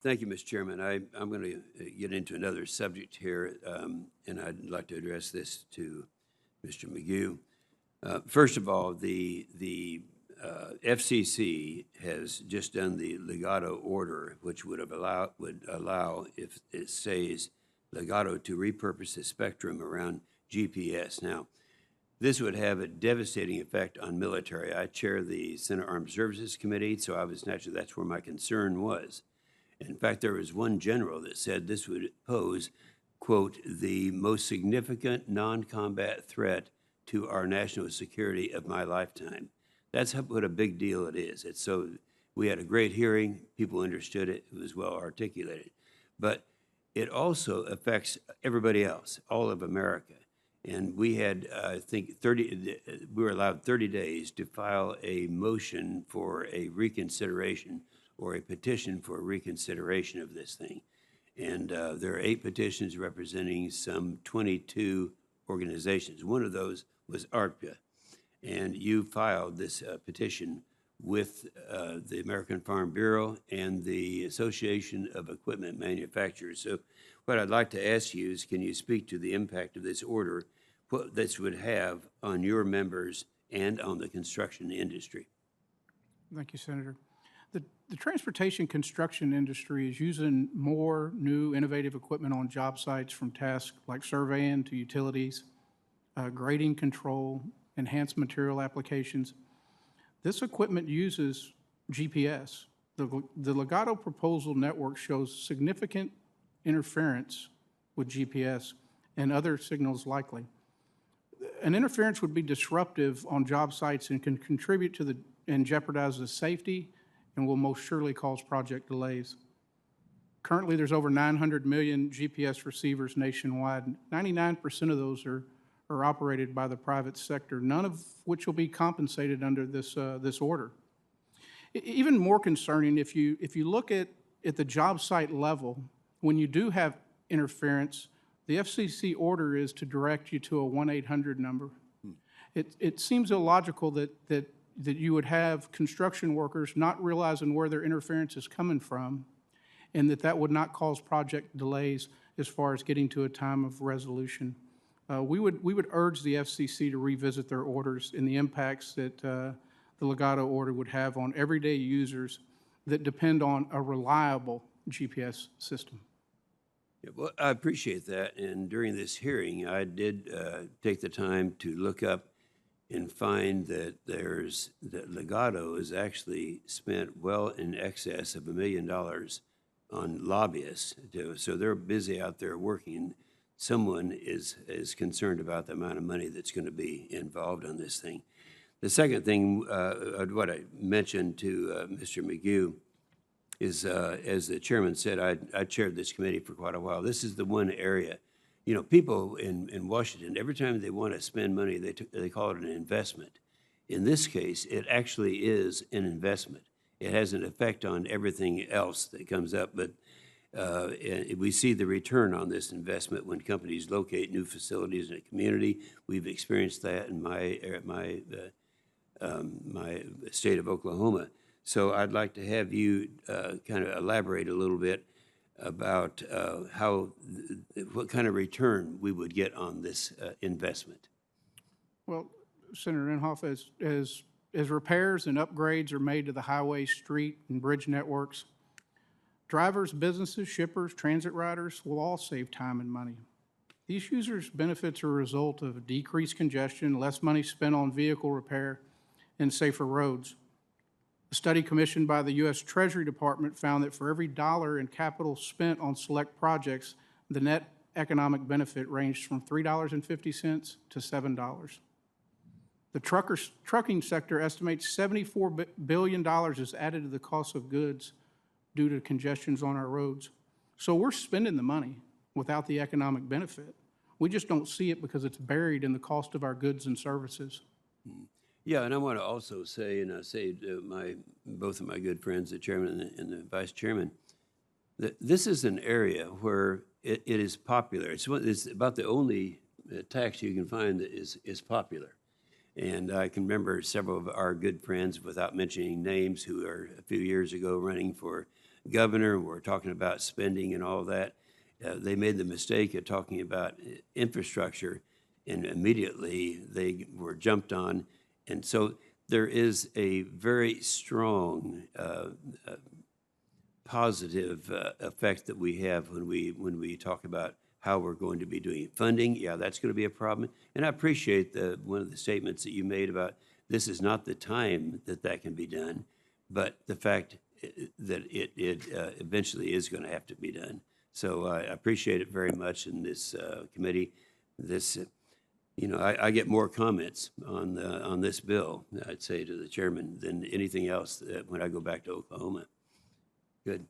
Thank you, Mr. Chairman. I'm going to get into another subject here, and I'd like to address this to Mr. McGue. First of all, the FCC has just done the legato order, which would allow, if it says legato, to repurpose the spectrum around GPS. Now, this would have a devastating effect on military. I chair the Senate Armed Services Committee, so naturally that's where my concern was. In fact, there was one general that said this would pose, quote, the most significant non-combat threat to our national security of my lifetime. That's what a big deal it is. We had a great hearing, people understood it, it was well articulated. But it also affects everybody else, all of America. And we had, I think, we were allowed 30 days to file a motion for a reconsideration or a petition for reconsideration of this thing. And there are 8 petitions representing some 22 organizations. One of those was ARPA. And you filed this petition with the American Farm Bureau and the Association of Equipment Manufacturers. So what I'd like to ask you is, can you speak to the impact of this order, what this would have on your members and on the construction industry? Thank you, Senator. The transportation construction industry is using more new innovative equipment on job sites, from tasks like surveying to utilities, grading control, enhanced material applications. This equipment uses GPS. The legato proposal network shows significant interference with GPS and other signals likely. An interference would be disruptive on job sites and can contribute to and jeopardize the safety and will most surely cause project delays. Currently, there's over 900 million GPS receivers nationwide. 99% of those are operated by the private sector, none of which will be compensated under this order. Even more concerning, if you look at the job site level, when you do have interference, the FCC order is to direct you to a 1-800 number. It seems illogical that you would have construction workers not realizing where their interference is coming from, and that would not cause project delays as far as getting to a time of resolution. We would urge the FCC to revisit their orders and the impacts that the legato order would have on everyday users that depend on a reliable GPS system. Yeah, well, I appreciate that. And during this hearing, I did take the time to look up and find that legato is actually spent well in excess of $1 million on lobbyists. So they're busy out there working. Someone is concerned about the amount of money that's going to be involved on this thing. The second thing, what I mentioned to Mr. McGue, is, as the chairman said, I chaired this committee for quite a while. This is the one area, you know, people in Washington, every time they want to spend money, they call it an investment. In this case, it actually is an investment. It has an effect on everything else that comes up, but we see the return on this investment when companies locate new facilities in a community. We've experienced that in my state of Oklahoma. So I'd like to have you kind of elaborate a little bit about what kind of return we would get on this investment. Well, Senator Inhofe, as repairs and upgrades are made to the highway, street, and bridge networks, drivers, businesses, shippers, transit riders will all save time and money. These users' benefits are a result of decreased congestion, less money spent on vehicle repair, and safer roads. A study commissioned by the U.S. Treasury Department found that for every $1 in capital spent on select projects, the net economic benefit ranged from $3.50 to $7. The trucking sector estimates $74 billion is added to the cost of goods due to congestions on our roads. So we're spending the money without the economic benefit. We just don't see it because it's buried in the cost of our goods and services. Yeah, and I want to also say, and I say to both of my good friends, the chairman and the vice chairman, that this is an area where it is popular. It's about the only tax you can find that is popular. And I can remember several of our good friends, without mentioning names, who are a few years ago running for governor, we're talking about spending and all that. They made the mistake of talking about infrastructure, and immediately they were jumped on. And so there is a very strong positive effect that we have when we talk about how we're going to be doing funding. Yeah, that's going to be a problem. And I appreciate one of the statements that you made about this is not the time that can be done, but the fact that it eventually is going to have to be done. So I appreciate it very much in this committee. This, I get more comments on this bill, I'd say to the chairman, than anything else when I go back to Oklahoma. Good.